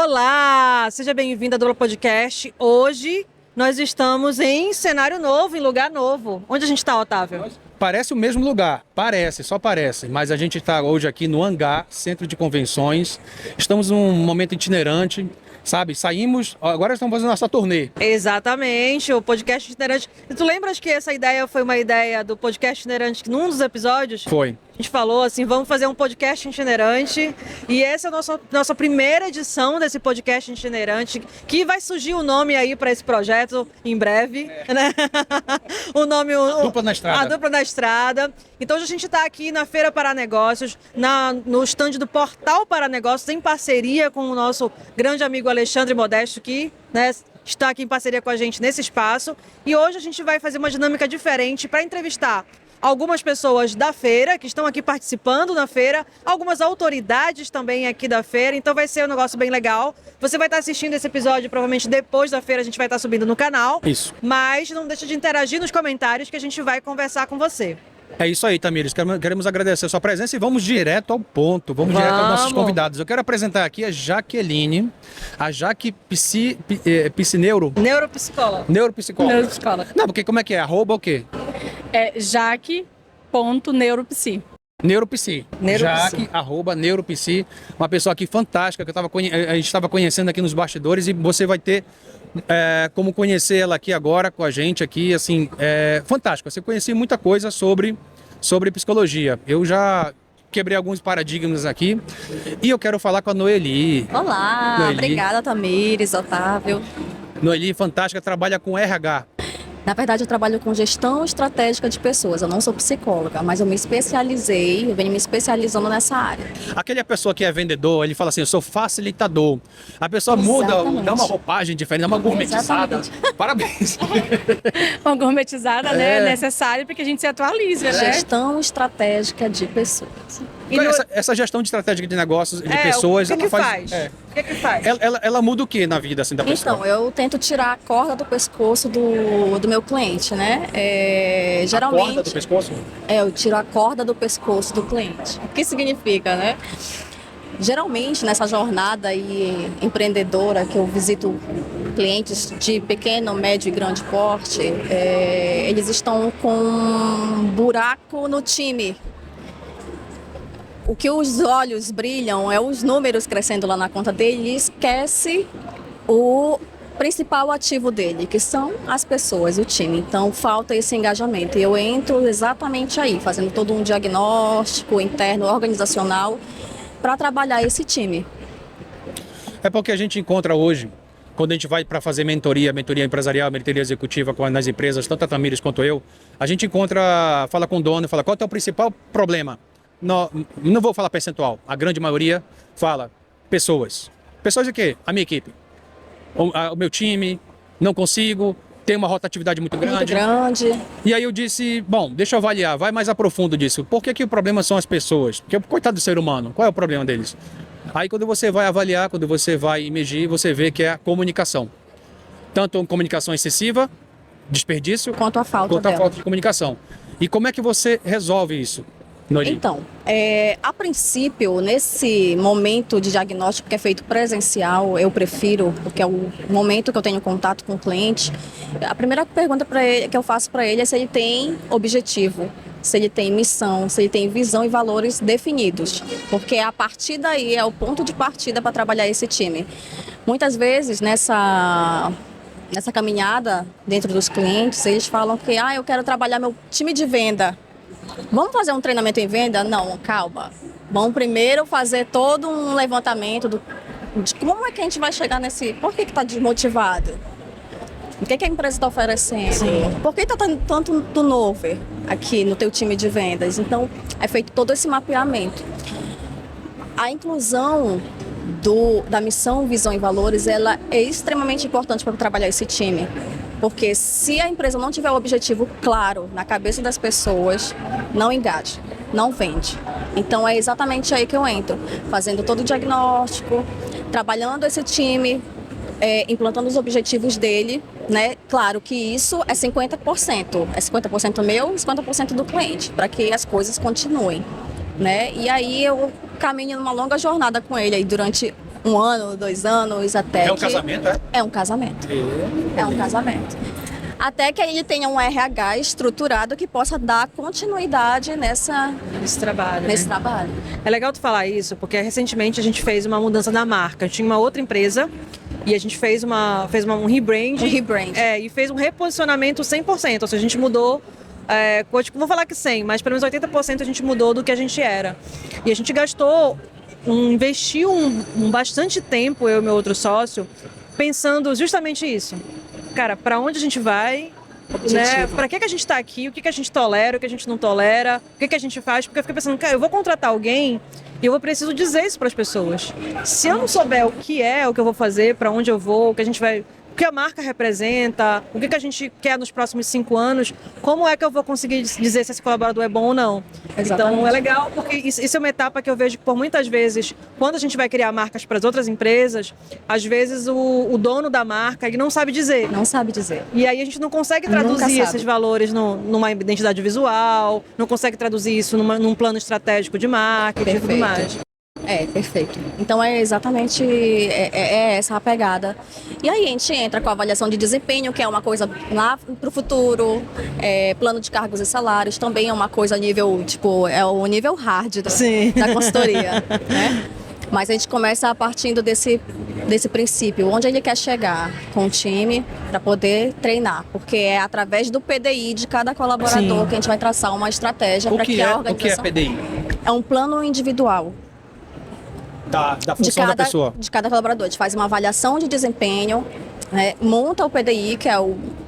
Olá, seja bem-vinda ao Dupla Podcast. Hoje nós estamos em cenário novo, em lugar novo. Onde a gente está, Otávio? Parece o mesmo lugar, só parece, mas a gente está hoje aqui no Hangar, Centro de Convenções. Estamos num momento itinerante, sabe? Saímos, agora estamos fazendo nossa turnê. Exatamente, o podcast itinerante. E tu lembras que essa ideia foi uma ideia do podcast itinerante num dos episódios? Foi. A gente falou assim, vamos fazer um podcast itinerante e essa é a nossa primeira edição desse podcast itinerante, que vai surgir o nome aí para esse projeto em breve, né? O nome... Dupla na Estrada. A Dupla na Estrada. Então hoje a gente está aqui na Feira para Negócios, no stand do Portal para Negócios, em parceria com o nosso grande amigo Alexandre Modesto, que, né, está aqui em parceria com a gente nesse espaço. E hoje a gente vai fazer uma dinâmica diferente para entrevistar algumas pessoas da feira, que estão aqui participando na feira, algumas autoridades também aqui da feira, então vai ser um negócio bem legal. Você vai estar assistindo esse episódio, provavelmente depois da feira a gente vai estar subindo no canal. Isso. Mas não deixa de interagir nos comentários que a gente vai conversar com você. É isso aí, Tamires. Queremos agradecer a sua presença e vamos direto ao ponto. Vamos direto aos nossos convidados. Eu quero apresentar aqui a Jaqueline, a Jaque Piscineuro. Neuropsicóloga. Neuropsicóloga. Não, porque como é que é? Arroba o quê? É jaque.neuropsi. Neuropsi. Jaque, @neuropsi. Uma pessoa aqui fantástica que a gente estava conhecendo aqui nos bastidores e você vai ter como conhecer ela aqui agora com a gente aqui, assim, fantástico. Você conhecia muita coisa sobre psicologia. Eu já quebrei alguns paradigmas aqui e eu quero falar com a Noeli. Olá, Noeli. Obrigada, Tamires, Otávio. Noeli, fantástica, trabalha com RH. Na verdade, eu trabalho com gestão estratégica de pessoas. Eu não sou psicóloga, mas eu venho me especializando nessa área. Aquela pessoa que é vendedor, ele fala assim, eu sou facilitador. A pessoa muda, dá uma roupagem diferente, dá uma gourmetizada. Parabéns. Uma gourmetizada, né? Necessária para que a gente se atualize, né? Gestão estratégica de pessoas. Essa gestão de estratégia de negócios, de pessoas... O que faz? O que faz? Ela muda o que na vida assim, da pessoa? Então, eu tento tirar a corda do pescoço do meu cliente, né? Geralmente... A corda do pescoço? Eu tiro a corda do pescoço do cliente. O que significa, né? Geralmente, nessa jornada aí empreendedora que eu visito clientes de pequeno, médio e grande porte, eles estão com um buraco no time. O que os olhos brilham é os números crescendo lá na conta dele e esquece o principal ativo dele, que são as pessoas, o time. Então, falta esse engajamento. E eu entro exatamente aí, fazendo todo um diagnóstico interno, organizacional, para trabalhar esse time. É porque a gente encontra hoje, quando a gente vai para fazer mentoria empresarial, mentoria executiva nas empresas, tanto a Tamires quanto eu, a gente encontra, fala com o dono, fala qual é o teu principal problema. Não vou falar percentual, a grande maioria fala pessoas. Pessoas de quê? A minha equipe. O meu time, não consigo, tem uma rotatividade muito grande. Muito grande. E aí eu disse, bom, deixa eu avaliar, vai mais a profundo disso. Por que o problema são as pessoas? Porque, coitado do ser humano, qual é o problema deles? Aí quando você vai avaliar, quando você vai medir, você vê que é a comunicação. Tanto comunicação excessiva, desperdício, Quanto a falta de comunicação. E como é que você resolve isso? Então, a princípio, nesse momento de diagnóstico que é feito presencial, eu prefiro, porque é o momento que eu tenho contato com o cliente, a primeira pergunta que eu faço para ele é se ele tem objetivo, se ele tem missão, se ele tem visão e valores definidos, porque a partir daí é o ponto de partida para trabalhar esse time. Muitas vezes, nessa caminhada dentro dos clientes, eles falam que eu quero trabalhar meu time de venda. Vamos fazer um treinamento em venda? Não, calma. Vamos primeiro fazer todo um levantamento de como é que a gente vai chegar nesse... Por que está desmotivado? O que a empresa está oferecendo? Sim. Por que está tendo tanto turnover aqui no teu time de vendas? Então, é feito todo esse mapeamento. A inclusão da missão, visão e valores, ela é extremamente importante para trabalhar esse time. Porque se a empresa não tiver o objetivo claro na cabeça das pessoas, não engaja, não vende. Então é exatamente aí que eu entro, fazendo todo o diagnóstico, trabalhando esse time, implantando os objetivos dele, né? Claro que isso é 50%. É 50% meu e 50% do cliente, para que as coisas continuem, né? E aí eu caminho numa longa jornada com ele aí durante 1 ano, 2 anos, até É um que... casamento, é? É um casamento. É um casamento. Até que ele tenha um RH estruturado que possa dar continuidade Esse trabalho. nesse né? trabalho. É legal tu falar isso, porque recentemente a gente fez uma mudança na marca. A gente tinha uma outra empresa e a gente fez um rebrand. Um rebrand. E fez um reposicionamento 100%. Ou seja, a gente mudou, vou falar que 100, mas pelo menos 80% a gente mudou do que a gente era. E a gente investiu bastante tempo, eu e meu outro sócio, pensando justamente isso. Cara, para onde a gente vai? Né? Para que a gente está aqui? O que a gente tolera? O que a gente não tolera? O que a gente faz? Porque eu fiquei pensando, cara, eu vou contratar alguém e eu preciso dizer isso para as pessoas. Se eu não souber o que eu vou fazer, para onde eu vou, o que a gente vai, o que a marca representa, o que a gente quer nos próximos 5 anos, como é que eu vou conseguir dizer se esse colaborador é bom ou não? Exatamente. Então é legal, porque isso é uma etapa que eu vejo que por muitas vezes, quando a gente vai criar marcas para as outras empresas, às vezes o dono da marca ele não sabe dizer. Não sabe dizer. E aí a gente não consegue Nunca traduzir sabe. esses valores numa identidade visual, não consegue traduzir isso num plano estratégico de marketing e tudo Perfeito. mais. Perfeito. Então é exatamente essa a pegada. E aí a gente entra com a avaliação de desempenho, que é uma coisa lá para o futuro, plano de cargos e salários, também é uma coisa nível, tipo, é o nível hard Sim. da consultoria, né? Mas a gente começa partindo desse princípio, onde ele quer chegar com o time para poder treinar, porque é através do PDI de cada colaborador Sim. que a gente vai traçar uma estratégia para que a O que é organização... PDI? É um plano individual Da função da pessoa. de cada colaborador. A gente faz uma avaliação de desempenho, né, monta o PDI, que é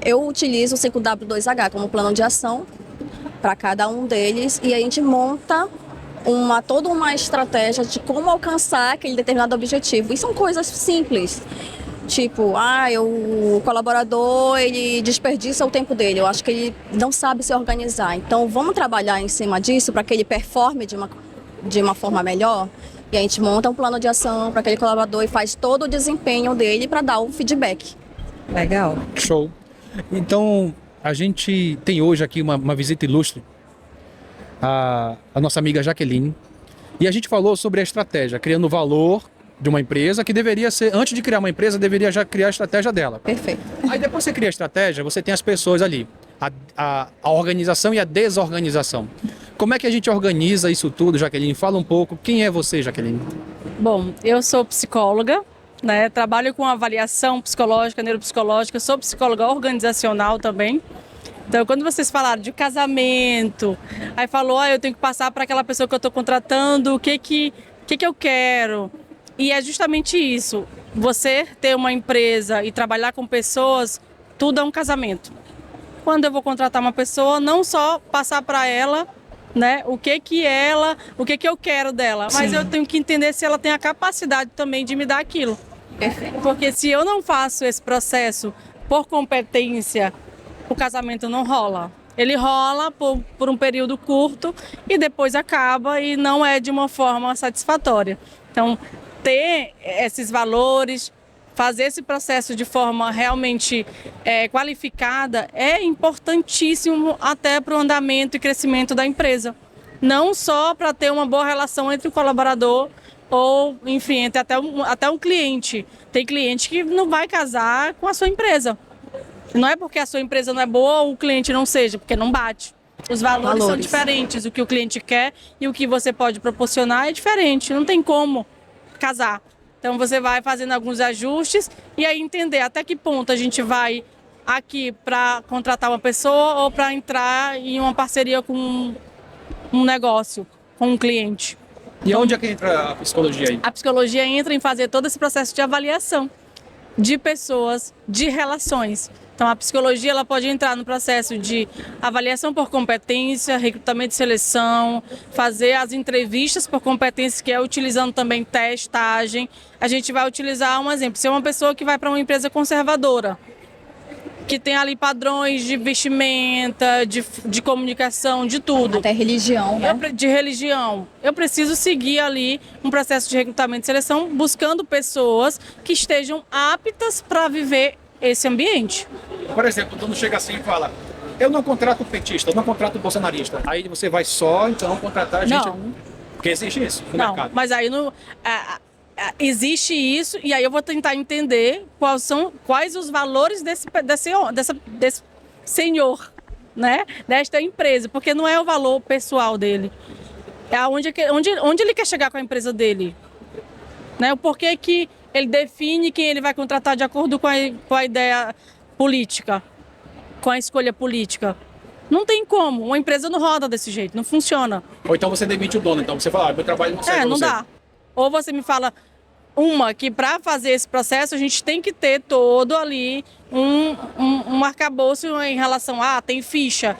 eu utilizo o 5W2H como plano de ação para cada um deles, e a gente monta toda uma estratégia de como alcançar aquele determinado objetivo. E são coisas simples. Tipo, o colaborador, ele desperdiça o tempo dele. Eu acho que ele não sabe se organizar. Então, vamos trabalhar em cima disso para que ele performe de uma forma melhor. E a gente monta um plano de ação para aquele colaborador e faz todo o desempenho dele para dar o feedback. Legal. Show. Então, a gente tem hoje aqui uma visita ilustre, a nossa amiga Jaqueline. E a gente falou sobre a estratégia, criando valor de uma empresa que deveria ser, antes de criar uma empresa, deveria já criar a estratégia dela. Perfeito. Aí depois você cria a estratégia, você tem as pessoas ali, a organização e a desorganização. Como é que a gente organiza isso tudo, Jaqueline? Fala um pouco. Quem é você, Jaqueline? Bom, eu sou psicóloga, né? Trabalho com avaliação psicológica, neuropsicológica, sou psicóloga organizacional também. Então, quando vocês falaram de casamento, aí falou, eu tenho que passar para aquela pessoa que eu estou contratando, o que eu quero. E é justamente isso. Você ter uma empresa e trabalhar com pessoas, tudo é um casamento. Quando eu vou contratar uma pessoa, não só passar para ela, né, o que eu quero dela, mas eu tenho que entender se ela tem a capacidade também de me dar aquilo. Perfeito. Porque se eu não faço esse processo por competência, o casamento não rola. Ele rola por um período curto e depois acaba e não é de uma forma satisfatória. Então, ter esses valores, fazer esse processo de forma realmente qualificada é importantíssimo até para o andamento e crescimento da empresa. Não só para ter uma boa relação entre o colaborador ou, enfim, entre até um cliente. Tem cliente que não vai casar com a sua empresa. Não é porque a sua empresa não é boa ou o cliente não seja, porque não bate. Os valores são diferentes, o que o cliente quer e o que você pode proporcionar é diferente, não tem como casar. Então você vai fazendo alguns ajustes e aí entender até que ponto a gente vai aqui para contratar uma pessoa ou para entrar em uma parceria com um negócio, com um cliente. E onde é que entra a psicologia aí? A psicologia entra em fazer todo esse processo de avaliação de pessoas, de relações. Então, a psicologia ela pode entrar no processo de avaliação por competência, recrutamento e seleção, fazer as entrevistas por competência, que é utilizando também testagem. A gente vai utilizar um exemplo, se é uma pessoa que vai para uma empresa conservadora, que tem ali padrões de vestimenta, de comunicação, de tudo. Até religião, né? De religião. Eu preciso seguir ali um processo de recrutamento e seleção, buscando pessoas que estejam aptas para viver esse ambiente. Por exemplo, o dono chega assim e fala, eu não contrato petista, eu não contrato bolsonarista. Aí você vai só, então, contratar gente... Não. Porque existe isso no Não, mercado. mas aí existe isso, e aí eu vou tentar entender quais os valores desse senhor, né? Desta empresa, porque não é o valor pessoal dele. É onde ele quer chegar com a empresa dele. Né? O porquê que ele define quem ele vai contratar de acordo com a ideia política, com a escolha política. Não tem como, uma empresa não roda desse jeito, não funciona. Ou então você demite o dono, então você fala, meu trabalho não serve pra Não você. dá. Ou você me fala que para fazer esse processo a gente tem que ter todo ali um arcabouço em relação tem ficha.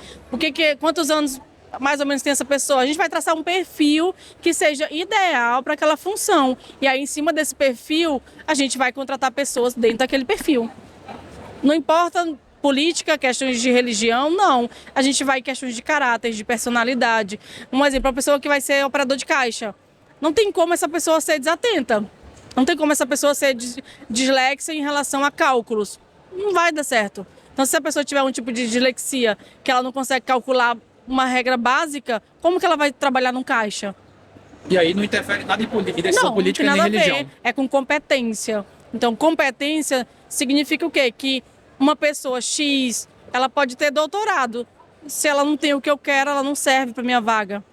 Quantos anos mais ou menos tem essa pessoa? A gente vai traçar um perfil que seja ideal para aquela função. E aí, em cima desse perfil, a gente vai contratar pessoas dentro daquele perfil. Não importa política, questões de religião, não. A gente vai em questões de caráter, de personalidade. Um exemplo, a pessoa que vai ser operador de caixa. Não tem como essa pessoa ser desatenta. Não tem como essa pessoa ser dislexa em relação a cálculos. Não vai dar certo. Então, se a pessoa tiver um tipo de dislexia, que ela não consegue calcular uma regra básica, como que ela vai trabalhar num caixa? E aí não interfere nada em decisão política nem religião. É com competência. Então, competência significa o quê? Que uma pessoa X, ela pode ter doutorado. Se ela não tem o que eu quero, ela não serve para minha vaga.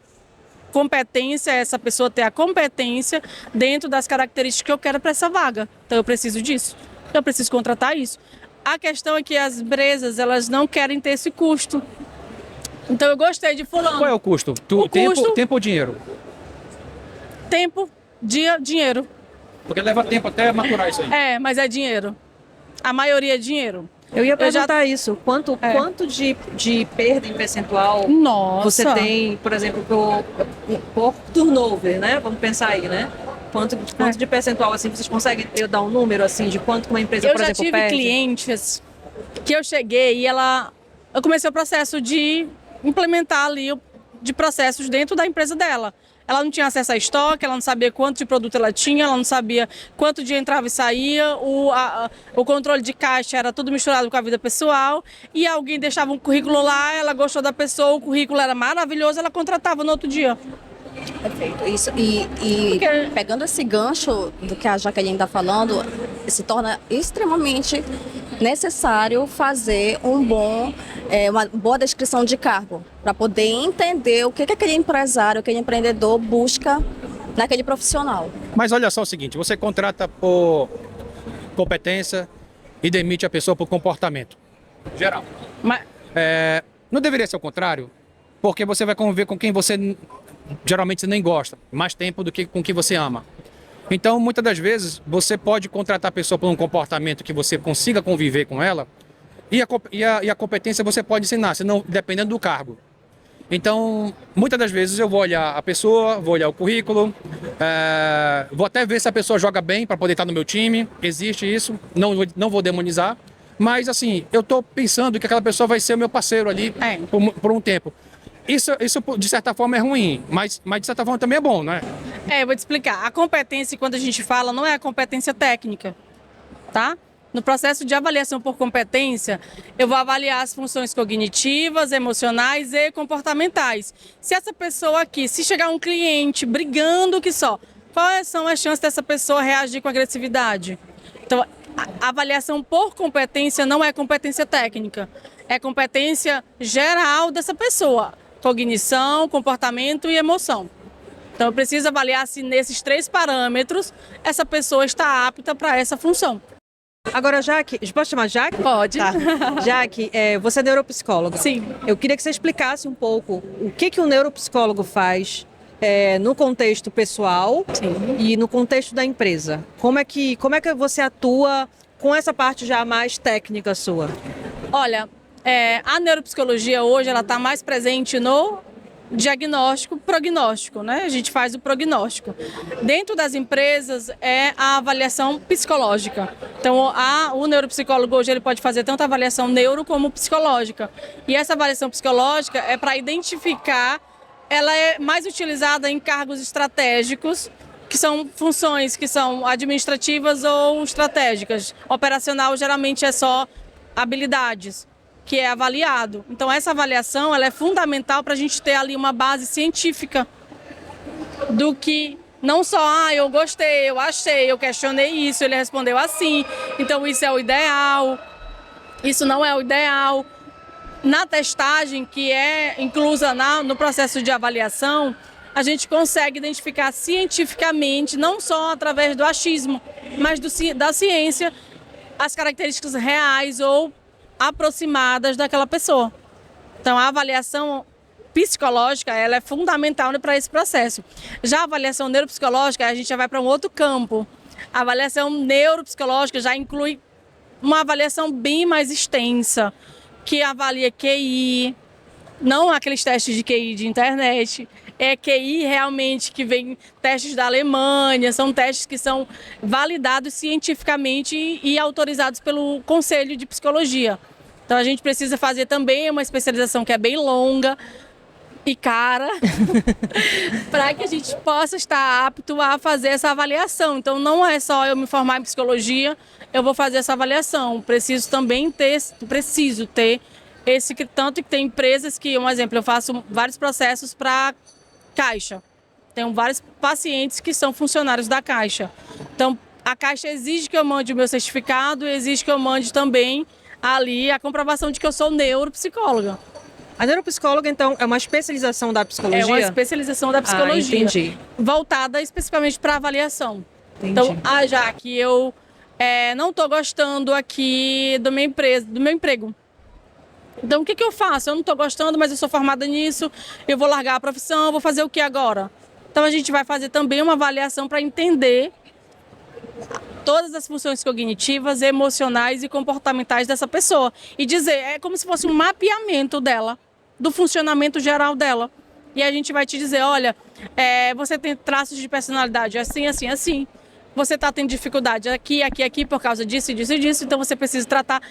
Competência é essa pessoa ter a competência dentro das características que eu quero para essa vaga. Então, eu preciso disso. Eu preciso contratar isso. A questão é que as empresas, elas não querem ter esse custo. Então, eu gostei de fulano. Qual é o custo? Tempo ou dinheiro? Tempo, dinheiro. Porque leva tempo até maturar isso aí. Mas é dinheiro. A maioria é dinheiro. Eu ia perguntar isso. Quanto de perda em percentual Nossa. você tem, por exemplo, por turnover, né? Vamos pensar aí, né? Quanto de percentual, assim, vocês conseguem dar um número, assim, de quanto uma empresa, por exemplo, perde? Eu já tive clientes que eu cheguei e eu comecei o processo de implementar ali de processos dentro da empresa dela. Ela não tinha acesso a estoque, ela não sabia quanto de produto ela tinha, ela não sabia quanto dia entrava e saía, o controle de caixa era tudo misturado com a vida pessoal, e alguém deixava um currículo lá, ela gostou da pessoa, o currículo era maravilhoso, ela contratava no outro dia. Perfeito. Isso, pegando esse gancho do que a Jaqueline está falando, se torna extremamente necessário fazer uma boa descrição de cargo, para poder entender o que aquele empresário, aquele empreendedor busca naquele profissional. Mas olha só o seguinte, você contrata por competência e demite a pessoa por comportamento geral. Mas Não deveria ser o contrário? Porque você vai conviver com quem você geralmente nem gosta, mais tempo do que com quem você ama. Então, muitas das vezes, você pode contratar a pessoa por um comportamento que você consiga conviver com ela, e a competência você pode ensinar, senão, dependendo do cargo. Então, muitas das vezes eu vou olhar a pessoa, vou olhar o currículo, vou até ver se a pessoa joga bem para poder estar no meu time, existe isso, não vou demonizar, mas assim, eu estou pensando que aquela pessoa vai ser o meu parceiro ali por um tempo. Isso, de certa forma, é ruim, mas de certa forma também é bom, não é? Eu vou te explicar. A competência, quando a gente fala, não é a competência técnica, tá? No processo de avaliação por competência, eu vou avaliar as funções cognitivas, emocionais e comportamentais. Se essa pessoa aqui, se chegar um cliente brigando que só, quais são as chances dessa pessoa reagir com agressividade? Então, a avaliação por competência não é competência técnica, é competência geral dessa pessoa. Cognição, comportamento e emoção. Então, eu preciso avaliar se nesses 3 parâmetros essa pessoa está apta para essa função. Agora, Jaque, posso chamar Jaque? Pode. Tá. Jaque, você é neuropsicóloga. Sim. Eu queria que você explicasse um pouco o que um neuropsicólogo faz no contexto pessoal. Sim. E no contexto da empresa. Como é que você atua com essa parte já mais técnica sua? Olha, a neuropsicologia hoje ela está mais presente no diagnóstico, prognóstico, né? A gente faz o prognóstico. Dentro das empresas é a avaliação psicológica. Então, o neuropsicólogo hoje ele pode fazer tanto a avaliação neuro como psicológica. E essa avaliação psicológica é para identificar, ela é mais utilizada em cargos estratégicos, que são funções que são administrativas ou estratégicas. Operacional geralmente é só habilidades, que é avaliado. Então, essa avaliação ela é fundamental para a gente ter ali uma base científica do que Não só, eu gostei, eu achei, eu questionei isso, ele respondeu assim, então isso é o ideal, isso não é o ideal. Na testagem, que é inclusa no processo de avaliação, a gente consegue identificar cientificamente, não só através do achismo, mas da ciência, as características reais ou aproximadas daquela pessoa. Então, a avaliação psicológica, ela é fundamental para esse processo. Já a avaliação neuropsicológica, a gente já vai para um outro campo. A avaliação neuropsicológica já inclui uma avaliação bem mais extensa, que avalia QI, não aqueles testes de QI de internet, é QI realmente que vem testes da Alemanha, são testes que são validados cientificamente e autorizados pelo Conselho de Psicologia. Então a gente precisa fazer também uma especialização que é bem longa e cara, para que a gente possa estar apto a fazer essa avaliação. Então não é só eu me formar em psicologia, eu vou fazer essa avaliação. Preciso ter esse, tanto que tem empresas que, um exemplo, eu faço vários processos para Caixa. Tenho vários pacientes que são funcionários da Caixa. Então a Caixa exige que eu mande o meu certificado, exige que eu mande também ali a comprovação de que eu sou neuropsicóloga. A neuropsicóloga, então, é uma especialização da psicologia? É uma especialização da psicologia. Entendi. Voltada especificamente para avaliação. Entendi. Então, já que eu não estou gostando aqui do meu emprego. Então, o que eu faço? Eu não estou gostando, mas eu sou formada nisso, eu vou largar a profissão, vou fazer o que agora? Então, a gente vai fazer também uma avaliação para entender todas as funções cognitivas, emocionais e comportamentais dessa pessoa. E dizer, é como se fosse um mapeamento dela, do funcionamento geral dela. E a gente vai te dizer, olha, você tem traços de personalidade assim, assim, assim. Você está tendo dificuldade aqui, aqui, aqui por causa disso, disso e disso, então você precisa tratar.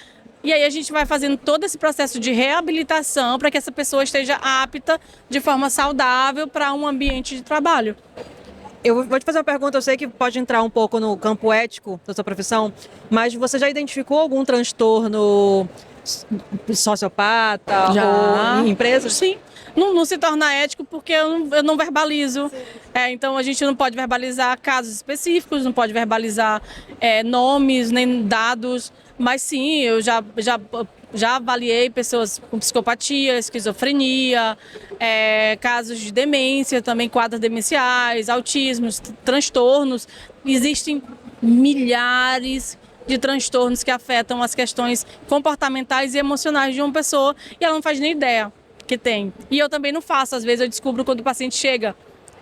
E aí a gente vai fazendo todo esse processo de reabilitação para que essa pessoa esteja apta de forma saudável para um ambiente de trabalho. Eu vou te fazer uma pergunta, eu sei que pode entrar um pouco no campo ético da sua profissão, mas você já identificou algum transtorno sociopata ou em empresas? Sim. Não se torna ético porque eu não verbalizo. Então a gente não pode verbalizar casos específicos, não pode verbalizar nomes nem dados, mas sim, eu já avaliei pessoas com psicopatia, esquizofrenia, casos de demência, também quadros demenciais, autismos, transtornos. Existem milhares de transtornos que afetam as questões comportamentais e emocionais de uma pessoa e ela não faz nem ideia que tem. E eu também não faço, às vezes eu descubro quando o paciente chega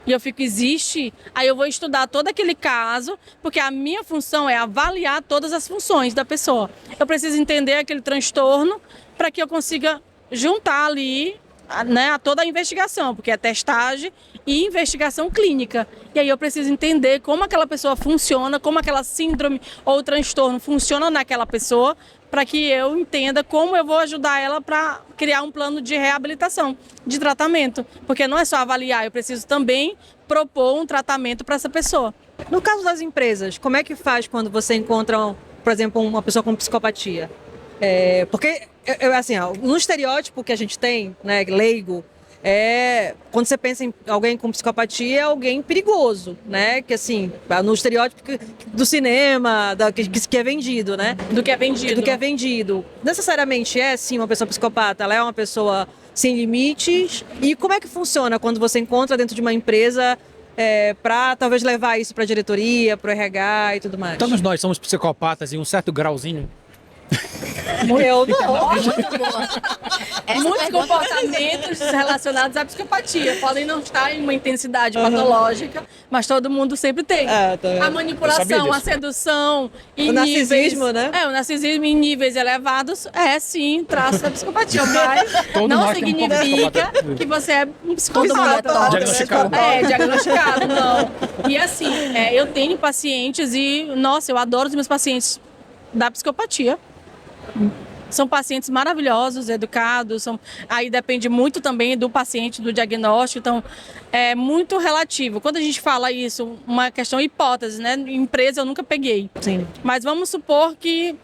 e eu fico, existe, aí eu vou estudar todo aquele caso, porque a minha função é avaliar todas as funções da pessoa. Eu preciso entender aquele transtorno para que eu consiga juntar ali, né, a toda a investigação, porque é testagem e investigação clínica. E aí eu preciso entender como aquela pessoa funciona, como aquela síndrome ou transtorno funciona naquela pessoa, para que eu entenda como eu vou ajudar ela para criar um plano de reabilitação, de tratamento. Porque não é só avaliar, eu preciso também propor um tratamento para essa pessoa. No caso das empresas, como é que faz quando você encontra, por exemplo, uma pessoa com psicopatia? Porque, assim, no estereótipo que a gente tem, né, leigo, quando você pensa em alguém com psicopatia, é alguém perigoso, né? Que assim, no estereótipo do cinema, que é vendido, né? Do que é vendido. Do que é vendido. Necessariamente sim, uma pessoa psicopata, ela é uma pessoa sem limites. E como é que funciona quando você encontra dentro de uma empresa para talvez levar isso para a diretoria, para o RH e tudo mais? Todos nós somos psicopatas em um certo grauzinho. Eu não. Muitos comportamentos relacionados à psicopatia podem não estar em uma intensidade patológica, mas todo mundo sempre tem. A manipulação, a sedução, o narcisismo, né? O narcisismo em níveis elevados sim, traço da psicopatia, mas não significa que você é um psicopata. Diagnosticado. Diagnosticado, não. E assim, eu tenho pacientes e, nossa, eu adoro os meus pacientes da psicopatia. São pacientes maravilhosos, educados, aí depende muito também do paciente, do diagnóstico, então é muito relativo. Quando a gente fala isso, uma questão hipótese, né? Empresa eu nunca peguei. Sim. Mas vamos supor que,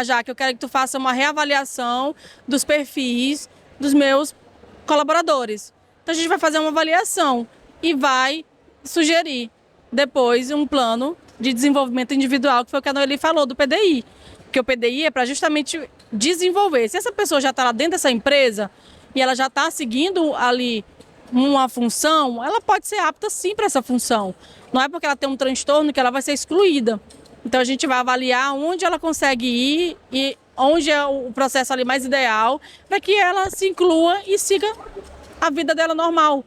já que eu quero que tu faça uma reavaliação dos perfis dos meus colaboradores. Então a gente vai fazer uma avaliação e vai sugerir depois um plano de desenvolvimento individual, que foi o que a Noeli falou do PDI. Porque o PDI é para justamente desenvolver. Se essa pessoa já está lá dentro dessa empresa e ela já está seguindo ali uma função, ela pode ser apta sim para essa função. Não é porque ela tem um transtorno que ela vai ser excluída. Então a gente vai avaliar onde ela consegue ir e onde é o processo ali mais ideal para que ela se inclua e siga a vida dela normal,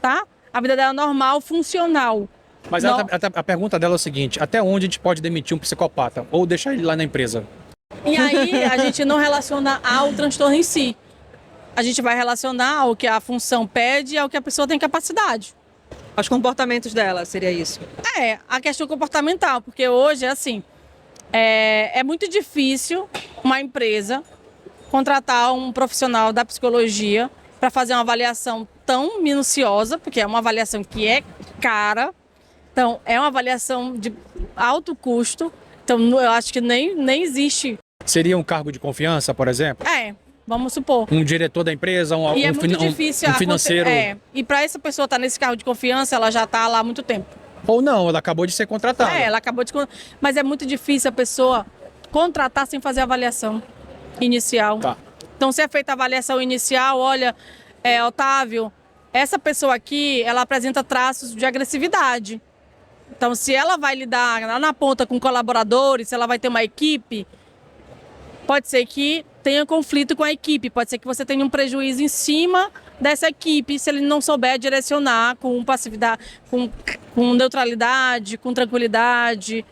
tá? A vida dela normal, funcional. Mas a pergunta dela é o seguinte: até onde a gente pode demitir um psicopata ou deixar ele lá na empresa? E aí a gente não relaciona ao transtorno em si. A gente vai relacionar ao que a função pede e ao que a pessoa tem capacidade. Os comportamentos dela, seria isso? É, a questão comportamental, porque hoje é assim, é muito difícil uma empresa contratar um profissional da psicologia para fazer uma avaliação tão minuciosa, porque é uma avaliação que é cara, então é uma avaliação de alto custo, então eu acho que nem existe. Seria um cargo de confiança, por exemplo? Vamos supor. Um diretor da empresa, E é muito difícil um financeiro. E para essa pessoa estar nesse cargo de confiança, ela já está lá há muito tempo. Ou não, ela acabou de ser contratada. Ela acabou de. Mas é muito difícil a pessoa contratar sem fazer avaliação inicial. Tá. Então, se é feita a avaliação inicial, olha, Otávio, essa pessoa aqui, ela apresenta traços de agressividade. Então, se ela vai lidar lá na ponta com colaboradores, se ela vai ter uma equipe, pode ser que tenha conflito com a equipe, pode ser que você tenha um prejuízo em cima dessa equipe, se ele não souber direcionar com passividade, com neutralidade, com tranquilidade.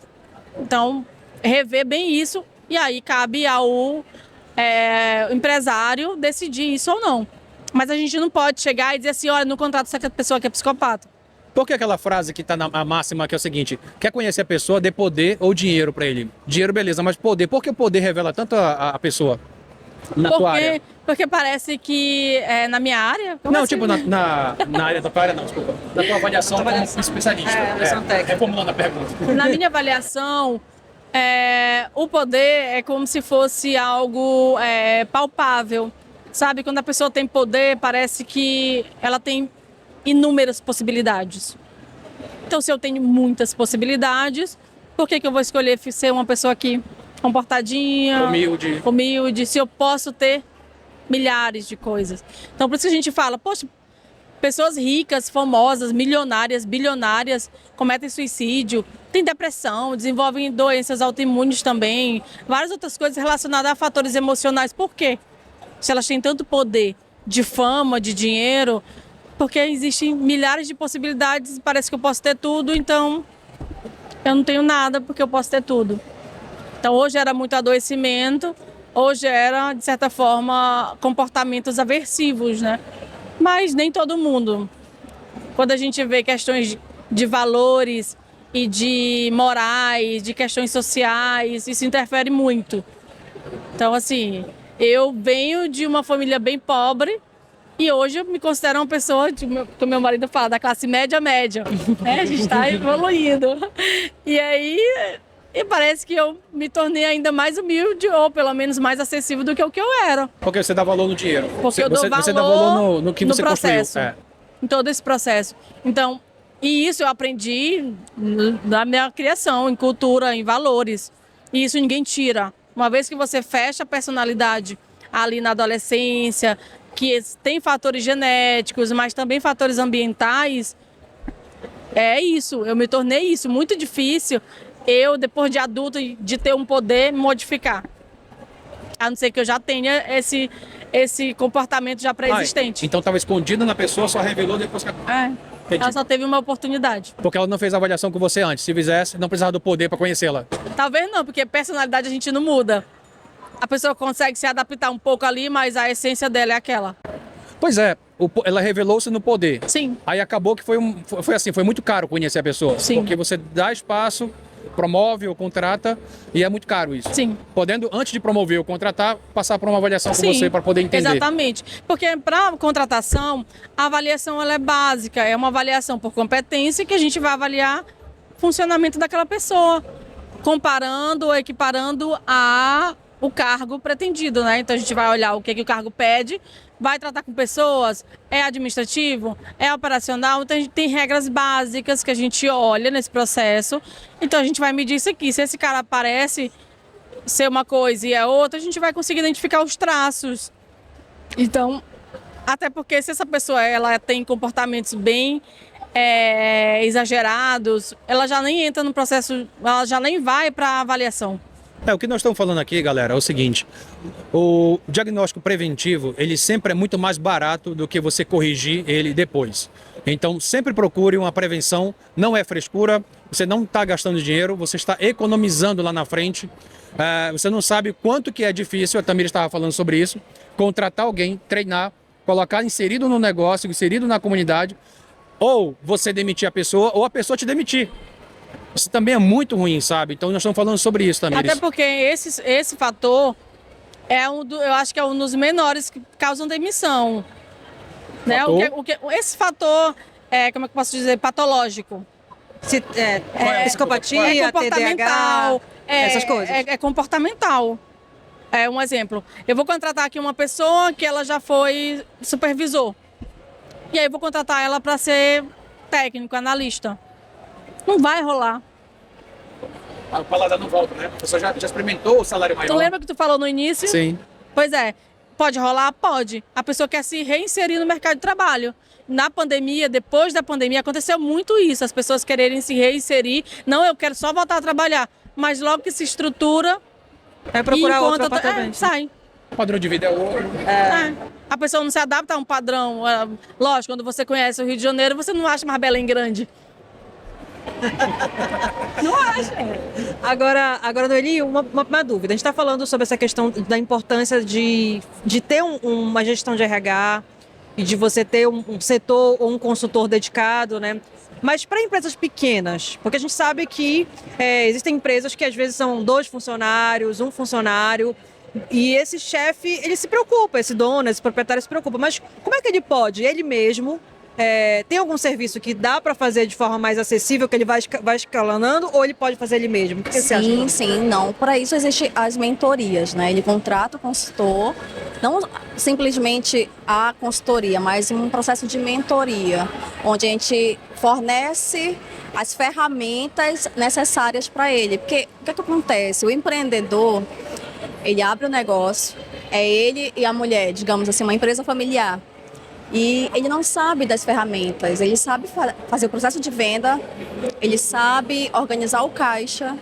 Então, rever bem isso e aí cabe ao empresário decidir isso ou não. Mas a gente não pode chegar e dizer assim, olha, no contrato essa pessoa que é psicopata. Por que aquela frase que está na máxima, que é o seguinte: quer conhecer a pessoa, dê poder ou dinheiro para ele? Dinheiro, beleza, mas poder. Por que o poder revela tanto a pessoa? Na tua área? Porque parece que na minha área... Não, assim? tipo, na área da tua área, não, desculpa. Na tua avaliação como especialista. Avaliação técnica. Reformulando a pergunta. Na minha avaliação, o poder é como se fosse algo palpável. Sabe, quando a pessoa tem poder, parece que ela tem inúmeras possibilidades. Então, se eu tenho muitas possibilidades, por que eu vou escolher ser uma pessoa aqui comportadinha, humilde, se eu posso ter milhares de coisas? Então, por isso que a gente fala, poxa, pessoas ricas, famosas, milionárias, bilionárias, cometem suicídio, têm depressão, desenvolvem doenças autoimunes também, várias outras coisas relacionadas a fatores emocionais. Por quê? Se elas têm tanto poder de fama, de dinheiro, porque existem milhares de possibilidades, parece que eu posso ter tudo, então eu não tenho nada porque eu posso ter tudo. Então hoje era muito adoecimento, hoje era, de certa forma, comportamentos aversivos, né? Mas nem todo mundo. Quando a gente vê questões de valores e de morais, de questões sociais, isso interfere muito. Então, assim, eu venho de uma família bem pobre e hoje eu me considero uma pessoa, como meu marido fala, da classe média-média. A gente está evoluindo. E aí, parece que eu me tornei ainda mais humilde ou pelo menos mais acessível do que o que eu era. Porque você dá valor no dinheiro. Porque eu dou valor você dá valor no que você processo, construiu. em todo esse processo. Então, e isso eu aprendi na minha criação, em cultura, em valores. E isso ninguém tira. Uma vez que você fecha a personalidade ali na adolescência, que tem fatores genéticos, mas também fatores ambientais, é isso. Eu me tornei isso. Muito difícil eu, depois de adulto, de ter um poder, modificar. A não ser que eu já tenha esse comportamento já pré-existente. Então estava escondido na pessoa, só revelou depois que... Ela só teve uma oportunidade. Porque ela não fez a avaliação com você antes. Se fizesse, não precisava do poder para conhecê-la. Talvez não, porque personalidade a gente não muda. A pessoa consegue se adaptar um pouco ali, mas a essência dela é aquela. Pois é, ela revelou-se no poder. Sim. Aí acabou que foi assim, foi muito caro conhecer a pessoa. Sim. Porque você dá espaço, promove ou contrata, e é muito caro isso. Sim. Podendo, antes de promover ou contratar, passar por uma avaliação com você para poder entender. Exatamente. Porque para contratação, a avaliação ela é básica, é uma avaliação por competência que a gente vai avaliar o funcionamento daquela pessoa, comparando ou equiparando o cargo pretendido, né? Então a gente vai olhar o que o cargo pede vai tratar com pessoas, é administrativo, é operacional, então a gente tem regras básicas que a gente olha nesse processo. Então a gente vai medir isso aqui. Se esse cara parece ser uma coisa e é outra, a gente vai conseguir identificar os traços. Então, até porque se essa pessoa ela tem comportamentos bem exagerados, ela já nem entra no processo, ela já nem vai para avaliação. O que nós estamos falando aqui, galera, é o seguinte: o diagnóstico preventivo, ele sempre é muito mais barato do que você corrigir ele depois. Então, sempre procure uma prevenção, não é frescura, você não está gastando dinheiro, você está economizando lá na frente. Você não sabe quanto que é difícil, a Tamira estava falando sobre isso, contratar alguém, treinar, colocar inserido no negócio, inserido na comunidade, ou você demitir a pessoa, ou a pessoa te demitir. Isso também é muito ruim, sabe? Então nós estamos falando sobre isso também. Até porque esse fator eu acho que é um dos menores que causam demissão. Né? Esse fator, como é que eu posso dizer, patológico. Psicopatia, comportamental, TDAH, essas coisas. É comportamental. Um exemplo, eu vou contratar aqui uma pessoa que ela já foi supervisor. E aí eu vou contratar ela para ser técnico, analista. Não vai rolar. A palavra não volta, né? A pessoa já experimentou o salário maior. Tu lembra que tu falou no início? Sim. Pois é. Pode rolar? Pode. A pessoa quer se reinserir no mercado de trabalho. Na pandemia, depois da pandemia, aconteceu muito isso. As pessoas quererem se reinserir. Não, eu quero só voltar a trabalhar. Mas logo que se estrutura... Vai procurar outro apartamento. Sai. O padrão de vida é outro. A pessoa não se adapta a um padrão. Lógico, quando você conhece o Rio de Janeiro, você não acha mais Belém grande. Não acha. Agora, Noeli, uma dúvida. A gente está falando sobre essa questão da importância de ter uma gestão de RH e de você ter um setor ou um consultor dedicado, né? Mas para empresas pequenas, porque a gente sabe que existem empresas que às vezes são 2 funcionários, 1 funcionário, e esse chefe, ele se preocupa, esse dono, esse proprietário se preocupa. Mas como é que ele pode, ele mesmo... tem algum serviço que dá para fazer de forma mais acessível, que ele vai escalonando, ou ele pode fazer ele mesmo? O que você acha? Sim, não. Para isso existem as mentorias, né? Ele contrata o consultor, não simplesmente a consultoria, mas um processo de mentoria, onde a gente fornece as ferramentas necessárias para ele. Porque o que acontece? O empreendedor, ele abre o negócio, é ele e a mulher, digamos assim, uma empresa familiar. E ele não sabe das ferramentas, ele sabe fazer o processo de venda, ele sabe organizar o caixa,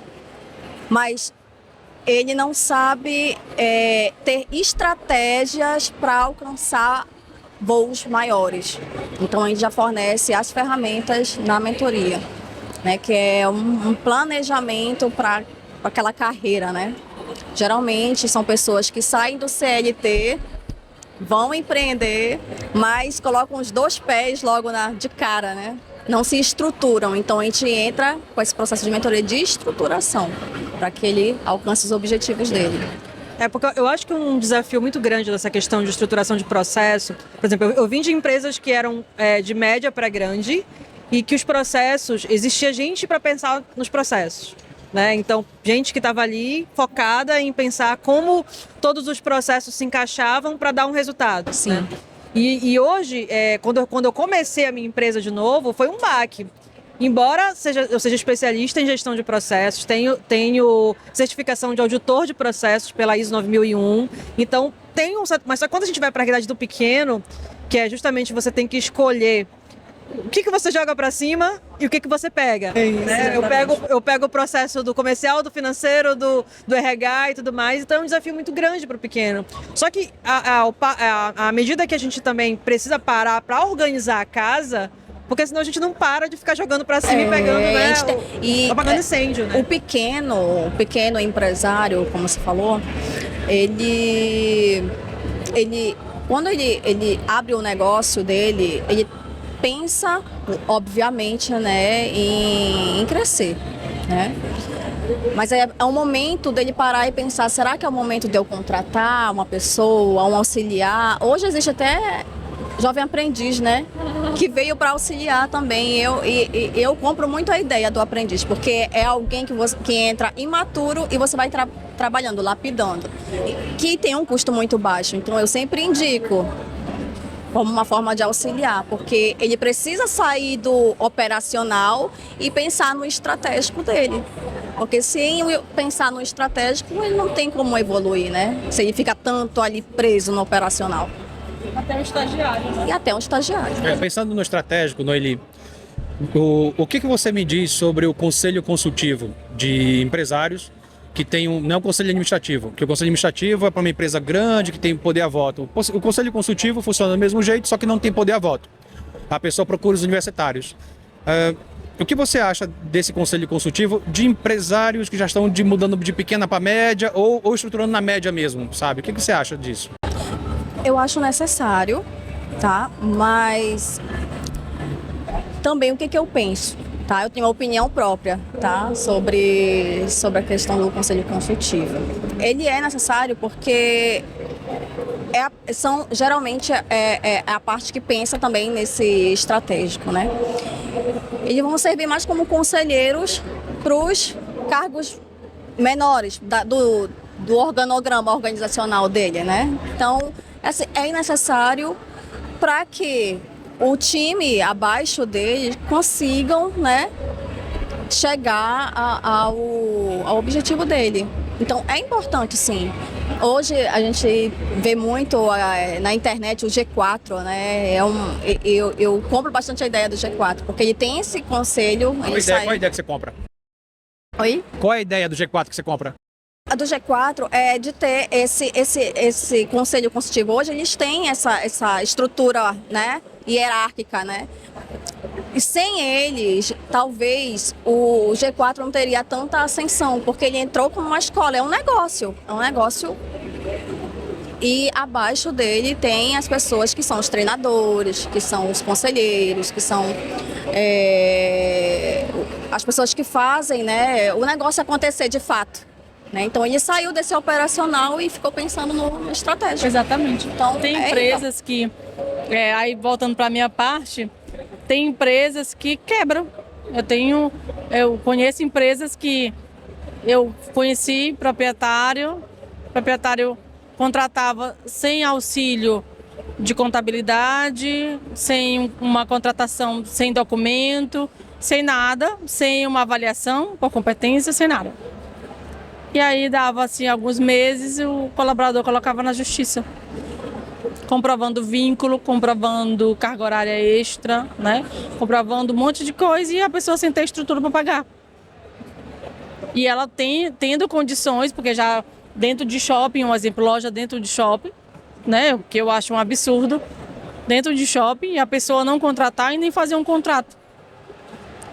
mas ele não sabe ter estratégias para alcançar voos maiores. Então a gente já fornece as ferramentas na mentoria, né, que é um planejamento para aquela carreira, né? Geralmente são pessoas que saem do CLT, vão empreender, mas colocam os 2 pés logo de cara, né? Não se estruturam. Então a gente entra com esse processo de mentoria de estruturação para que ele alcance os objetivos dele. Porque eu acho que um desafio muito grande dessa questão de estruturação de processo, por exemplo, eu vim de empresas que eram de média para grande e que os processos, existia gente para pensar nos processos. Né? Então, gente que estava ali focada em pensar como todos os processos se encaixavam para dar um resultado. Sim. Né? E hoje, quando eu comecei a minha empresa de novo, foi um baque. Embora eu seja especialista em gestão de processos, tenho certificação de auditor de processos pela ISO 9001, então mas só quando a gente vai para a realidade do pequeno, que é justamente você tem que escolher o que você joga para cima e o que você pega. Né? Eu pego o processo do comercial, do financeiro, do RH e tudo mais, então é um desafio muito grande para o pequeno. Só que à medida que a gente também precisa parar para organizar a casa, porque senão a gente não para de ficar jogando para cima e pegando, né? Apagando incêndio, né? O pequeno empresário, como você falou, quando ele abre o negócio dele, ele pensa, obviamente, né, em crescer, né? Mas é um momento dele parar e pensar, será que é o momento de eu contratar uma pessoa, um auxiliar? Hoje existe até jovem aprendiz, né, que veio para auxiliar também. Eu compro muito a ideia do aprendiz, porque é alguém que entra imaturo e você vai trabalhando, lapidando, que tem um custo muito baixo. Então eu sempre indico como uma forma de auxiliar, porque ele precisa sair do operacional e pensar no estratégico dele. Porque sem pensar no estratégico, ele não tem como evoluir, né? Se ele fica tanto ali preso no operacional. Até um estagiário. E até um estagiário. Pensando no estratégico, Noeli, o que você me diz sobre o conselho consultivo de empresários que tem não é um conselho administrativo, que o conselho administrativo é para uma empresa grande que tem poder a voto. O conselho consultivo funciona do mesmo jeito, só que não tem poder a voto. A pessoa procura os universitários. O que você acha desse conselho consultivo de empresários que já estão mudando de pequena para média ou estruturando na média mesmo, sabe? O que você acha disso? Eu acho necessário, tá? Mas também o que eu penso, tá? Eu tenho uma opinião própria, tá? Sobre a questão do conselho consultivo. Ele é necessário porque geralmente é a parte que pensa também nesse estratégico, né? Eles vão servir mais como conselheiros para os cargos menores do organograma organizacional dele, né? Então, assim, é necessário para que o time abaixo dele consigam, né, chegar ao objetivo dele. Então, é importante, sim. Hoje a gente vê muito na internet o G4, né? Eu compro bastante a ideia do G4, porque ele tem esse conselho. Qual a ideia que você compra? Oi? Qual é a ideia do G4 que você compra? A do G4 é de ter esse conselho consultivo. Hoje eles têm essa estrutura, né, hierárquica, né? E sem eles, talvez o G4 não teria tanta ascensão, porque ele entrou como uma escola, é um negócio. E abaixo dele tem as pessoas que são os treinadores, que são os conselheiros, que são as pessoas que fazem, né, o negócio acontecer de fato. Né? Então ele saiu desse operacional e ficou pensando no estratégico. Exatamente. Então, tem empresas que, aí voltando para a minha parte, tem empresas que quebram. Eu conheço empresas que eu conheci proprietário contratava sem auxílio de contabilidade, sem uma contratação, sem documento, sem nada, sem uma avaliação por competência, sem nada. E aí dava assim alguns meses e o colaborador colocava na justiça, comprovando vínculo, comprovando carga horária extra, né? Comprovando um monte de coisa e a pessoa sem ter estrutura para pagar. E ela tendo condições, porque já dentro de shopping, um exemplo, loja dentro de shopping, né? O que eu acho um absurdo, dentro de shopping, e a pessoa não contratar e nem fazer um contrato.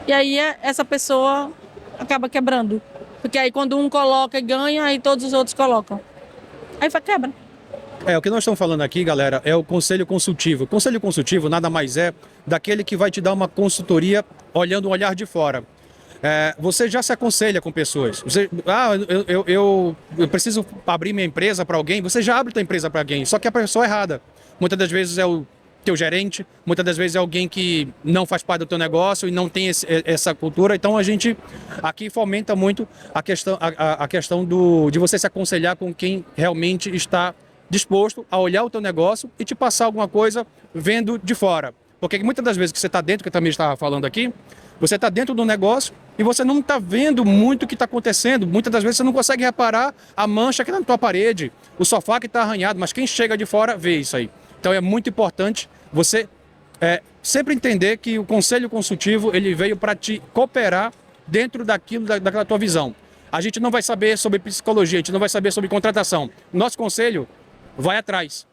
E aí essa pessoa acaba quebrando. Porque aí quando um coloca e ganha, aí todos os outros colocam. Aí quebra. O que nós estamos falando aqui, galera, é o conselho consultivo. O conselho consultivo nada mais é daquele que vai te dar uma consultoria olhando um olhar de fora. Você já se aconselha com pessoas. Eu preciso abrir minha empresa para alguém. Você já abre tua empresa para alguém, só que a pessoa errada. Muitas das vezes é o teu gerente, muitas das vezes é alguém que não faz parte do teu negócio e não tem essa cultura. Então a gente aqui fomenta muito a questão de você se aconselhar com quem realmente está disposto a olhar o teu negócio e te passar alguma coisa vendo de fora. Porque muitas das vezes que você está dentro, que eu também estava falando aqui, você está dentro do negócio e você não está vendo muito o que está acontecendo. Muitas das vezes você não consegue reparar a mancha que está na tua parede, o sofá que está arranhado, mas quem chega de fora vê isso aí. Então é muito importante você sempre entender que o conselho consultivo ele veio para te cooperar dentro daquela tua visão. A gente não vai saber sobre psicologia, a gente não vai saber sobre contratação. Nosso conselho vai atrás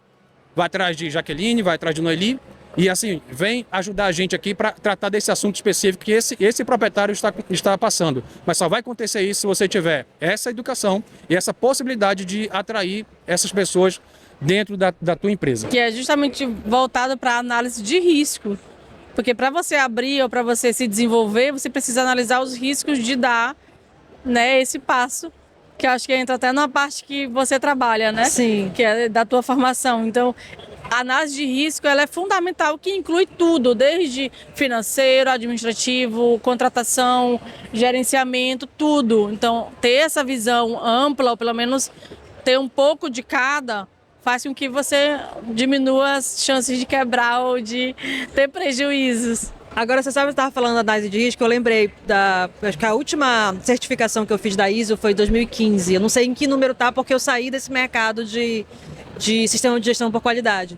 de Jaqueline, vai atrás de Noeli e assim, vem ajudar a gente aqui para tratar desse assunto específico que esse proprietário está passando. Mas só vai acontecer isso se você tiver essa educação e essa possibilidade de atrair essas pessoas dentro da tua empresa. Que é justamente voltado para a análise de risco. Porque para você abrir ou para você se desenvolver, você precisa analisar os riscos de dar, né, esse passo, que eu acho que entra até na parte que você trabalha, né? Sim. Que é da tua formação. Então, a análise de risco ela é fundamental, que inclui tudo, desde financeiro, administrativo, contratação, gerenciamento, tudo. Então, ter essa visão ampla, ou pelo menos ter um pouco de cada, faz com que você diminua as chances de quebrar ou de ter prejuízos. Agora, você sabe, eu estava falando da análise de risco, eu lembrei acho que a última certificação que eu fiz da ISO foi em 2015. Eu não sei em que número tá, porque eu saí desse mercado de sistema de gestão por qualidade.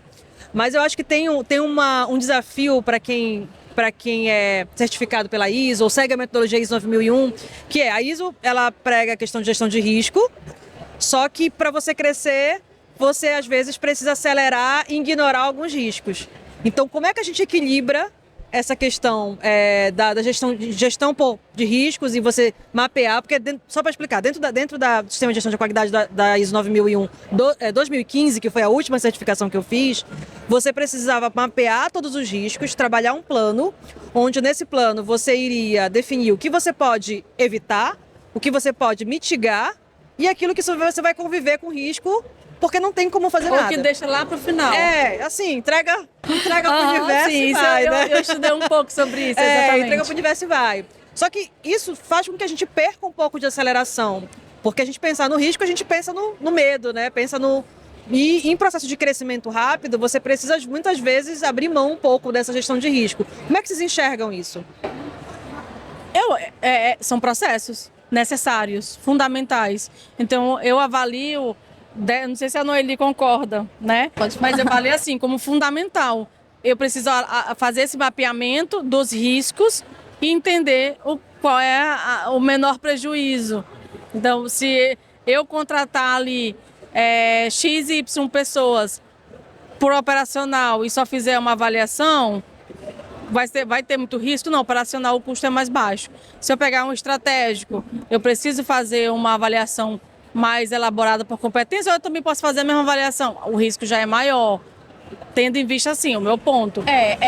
Mas eu acho que tem um desafio para quem é certificado pela ISO ou segue a metodologia ISO 9001, que é a ISO, ela prega a questão de gestão de risco, só que para você crescer, você às vezes precisa acelerar e ignorar alguns riscos. Então, como é que a gente equilibra essa questão da gestão de riscos e você mapear, porque só para explicar, dentro do sistema de gestão de qualidade da ISO 9001 2015, que foi a última certificação que eu fiz, você precisava mapear todos os riscos, trabalhar um plano, onde nesse plano você iria definir o que você pode evitar, o que você pode mitigar e aquilo que você vai conviver com risco, porque não tem como fazer nada. Ou que deixa lá para o final. Assim, entrega pro universo sim, e vai, né? Eu estudei um pouco sobre isso, exatamente. Entrega pro universo e vai. Só que isso faz com que a gente perca um pouco de aceleração, porque a gente pensar no risco, a gente pensa no medo, né? E em processo de crescimento rápido, você precisa muitas vezes abrir mão um pouco dessa gestão de risco. Como é que vocês enxergam isso? São processos necessários, fundamentais. Então, eu avalio, não sei se a Noeli concorda, né? Mas eu avalio assim, como fundamental. Eu preciso fazer esse mapeamento dos riscos e entender qual é o menor prejuízo. Então, se eu contratar ali X, Y pessoas por operacional e só fizer uma avaliação, vai ter muito risco? Não, operacional o custo é mais baixo. Se eu pegar um estratégico, eu preciso fazer uma avaliação mais elaborada por competência, ou eu também posso fazer a mesma avaliação? O risco já é maior, tendo em vista assim, o meu ponto.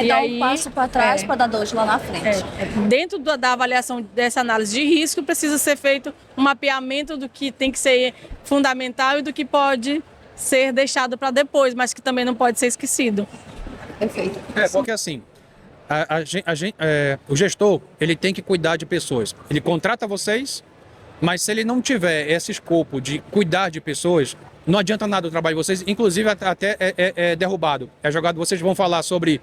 Dar um passo para trás para dar dois lá na frente. Dentro da avaliação dessa análise de risco, precisa ser feito um mapeamento do que tem que ser fundamental e do que pode ser deixado para depois, mas que também não pode ser esquecido. Perfeito. Porque assim, o gestor, ele tem que cuidar de pessoas. Ele contrata vocês, mas se ele não tiver esse escopo de cuidar de pessoas, não adianta nada o trabalho de vocês, inclusive até é derrubado. É jogado, vocês vão falar sobre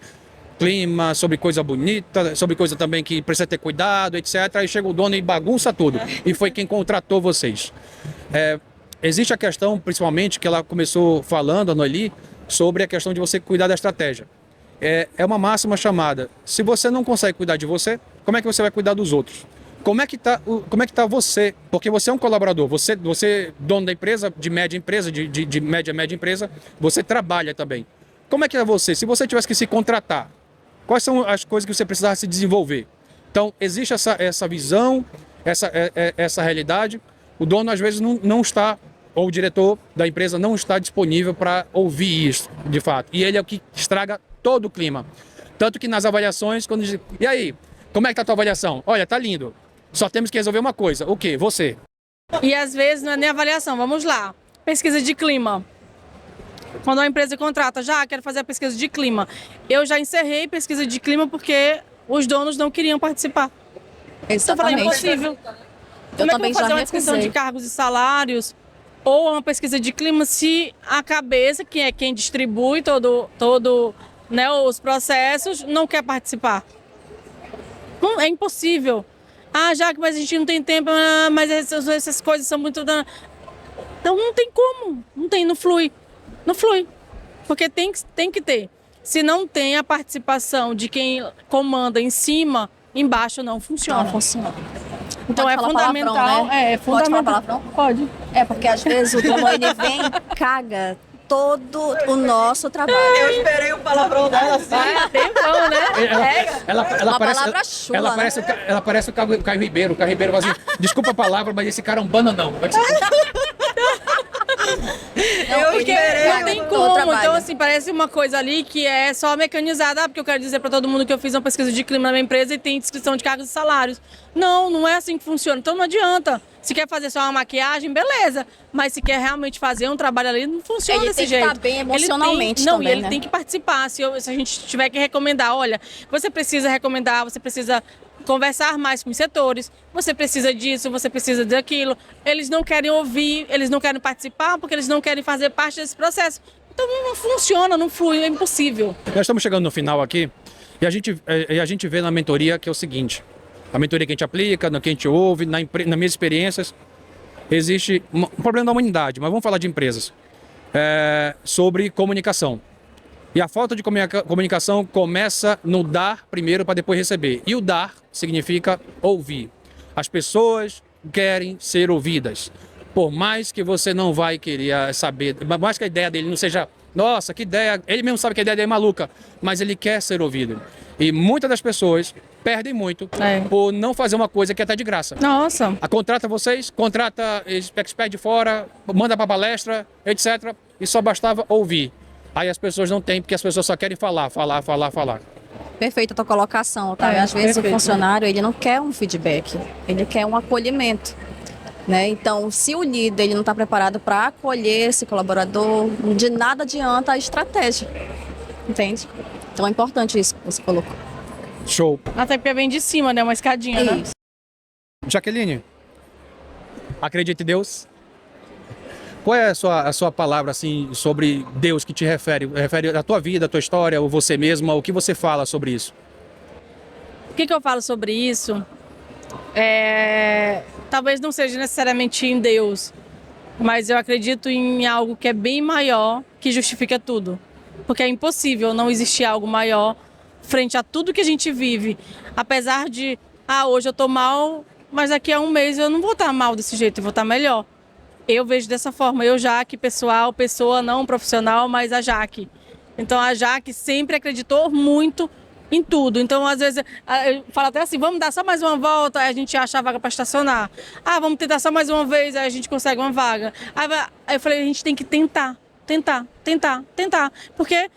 clima, sobre coisa bonita, sobre coisa também que precisa ter cuidado, etc. Aí chega o dono e bagunça tudo. E foi quem contratou vocês. Existe a questão, principalmente, que ela começou falando, a Noeli, sobre a questão de você cuidar da estratégia. É uma máxima chamada: se você não consegue cuidar de você, como é que você vai cuidar dos outros? Como é que tá você? Porque você é um colaborador, você dono da empresa, de média empresa, de média empresa, você trabalha também. Como é que é você? Se você tivesse que se contratar, quais são as coisas que você precisava se desenvolver? Então, existe essa visão, essa realidade. O dono, às vezes, não está, ou o diretor da empresa não está disponível para ouvir isso, de fato. E ele é o que estraga todo o clima. Tanto que nas avaliações, quando diz: e aí, como é que tá a tua avaliação? Olha, tá lindo. Só temos que resolver uma coisa. O quê? Você. E às vezes não é nem avaliação. Vamos lá. Pesquisa de clima. Quando uma empresa contrata, quero fazer a pesquisa de clima. Eu já encerrei pesquisa de clima porque os donos não queriam participar. Exatamente. Então, impossível. Como é que eu vou fazer uma discussão de cargos e salários ou uma pesquisa de clima se a cabeça, que é quem distribui todo né, os processos, não quer participar? Não, é impossível. Mas a gente não tem tempo, mas essas coisas são muito... Então não tem como, não flui. Não flui, porque tem que ter. Se não tem a participação de quem comanda em cima, embaixo não funciona. Não funciona. Então pode é fundamental. Palavrão, né? É fundamental. Pode falar palavrão? Pode. Porque às vezes o dono ele vem e caga todo o nosso trabalho. Eu esperei o palavrão dela assim. Tempão, né? Ela parece, palavra chula, ela parece o Caio Ribeiro. O Caio Ribeiro fala assim: desculpa a palavra, mas esse cara é um bananão. Porque não tem como. Então, assim, parece uma coisa ali que é só mecanizada. Porque eu quero dizer para todo mundo que eu fiz uma pesquisa de clima na minha empresa e tem descrição de cargos e salários. Não é assim que funciona. Então não adianta. Se quer fazer só uma maquiagem, beleza. Mas se quer realmente fazer um trabalho ali, não funciona desse jeito. Ele tem que estar bem emocionalmente também, ele tem que participar. Se a gente tiver que recomendar, olha, você precisa recomendar, você precisa conversar mais com os setores, você precisa disso, você precisa daquilo. Eles não querem ouvir, eles não querem participar porque eles não querem fazer parte desse processo. Então não funciona, não flui, é impossível. Nós estamos chegando no final aqui e a gente vê na mentoria que é o seguinte: a mentoria que a gente aplica, na que a gente ouve, nas minhas experiências, existe um problema da humanidade, mas vamos falar de empresas, sobre comunicação. E a falta de comunicação começa no dar primeiro para depois receber. E o dar significa ouvir. As pessoas querem ser ouvidas. Por mais que você não vai querer saber, por mais que a ideia dele não seja, nossa, que ideia, ele mesmo sabe que a ideia dele é maluca, mas ele quer ser ouvido. E muitas das pessoas perdem muito por não fazer uma coisa que é até de graça. Nossa. Contrata vocês, contrata expert de fora, manda para palestra, etc. E só bastava ouvir. Aí as pessoas não têm, porque as pessoas só querem falar. Perfeita a tua colocação, tá? Às vezes o funcionário, ele não quer um feedback, ele quer um acolhimento, né? Então, se o líder ele não está preparado para acolher esse colaborador, de nada adianta a estratégia, entende? Então é importante isso que você colocou. Show. Até porque vem de cima, né? Uma escadinha, né? Isso. Jaqueline, acredita em Deus? Qual é a sua palavra assim sobre Deus que te refere à tua vida, à tua história, ou você mesma, o que você fala sobre isso? O que eu falo sobre isso? Talvez não seja necessariamente em Deus, mas eu acredito em algo que é bem maior, que justifica tudo. Porque é impossível não existir algo maior frente a tudo que a gente vive. Apesar de, hoje eu tô mal, mas daqui a um mês eu não vou estar mal desse jeito, eu vou estar melhor. Eu vejo dessa forma, eu, Jaque, pessoa não profissional, mas a Jaque. Então a Jaque sempre acreditou muito em tudo. Então às vezes eu falo até assim, vamos dar só mais uma volta, aí a gente acha a vaga para estacionar. Vamos tentar só mais uma vez, aí a gente consegue uma vaga. Aí eu falei, a gente tem que tentar. Porque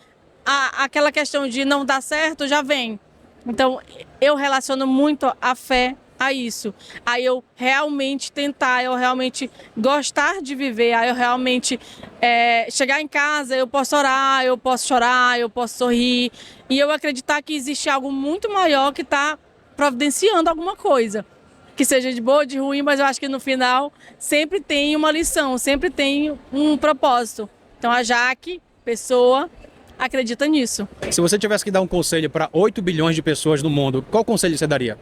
aquela questão de não dar certo já vem. Então eu relaciono muito a fé a isso. Aí eu realmente tentar, eu realmente gostar de viver, aí eu realmente chegar em casa, eu posso orar, eu posso chorar, eu posso sorrir. E eu acreditar que existe algo muito maior que está providenciando alguma coisa. Que seja de boa, de ruim, mas eu acho que no final sempre tem uma lição, sempre tem um propósito. Então a Jaque, pessoa, acredita nisso. Se você tivesse que dar um conselho para 8 bilhões de pessoas no mundo, qual conselho você daria?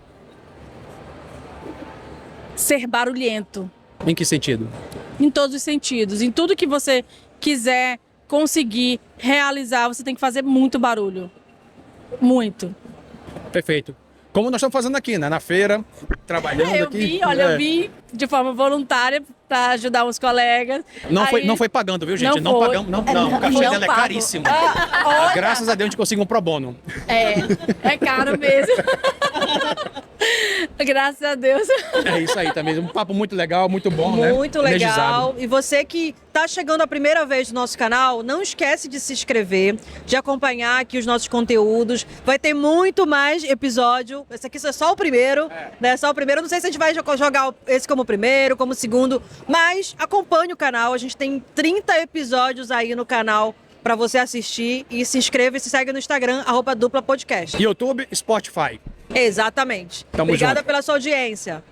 Ser barulhento. Em que sentido? Em todos os sentidos. Em tudo que você quiser conseguir realizar, você tem que fazer muito barulho. Muito. Perfeito. Como nós estamos fazendo aqui, né? Na feira, trabalhando aqui. Eu vim de forma voluntária para ajudar uns colegas. Não foi pagando, viu, gente? Não pagamos. Não, o cachê dela é caríssimo. Graças a Deus a gente conseguiu um pro bono. É caro mesmo. Graças a Deus. É isso aí também. Um papo muito legal, muito bom, né? Muito legal. Energizado. E você que está chegando a primeira vez no nosso canal, não esquece de se inscrever, de acompanhar aqui os nossos conteúdos. Vai ter muito mais episódio. Esse aqui é só o primeiro, né? Só o primeiro. Não sei se a gente vai jogar esse como primeiro, como segundo, mas acompanhe o canal. A gente tem 30 episódios aí no canal para você assistir, e se inscreva e se segue no Instagram, @duplapodcast. YouTube, Spotify. Exatamente. Tamo Obrigada junto. pela sua audiência.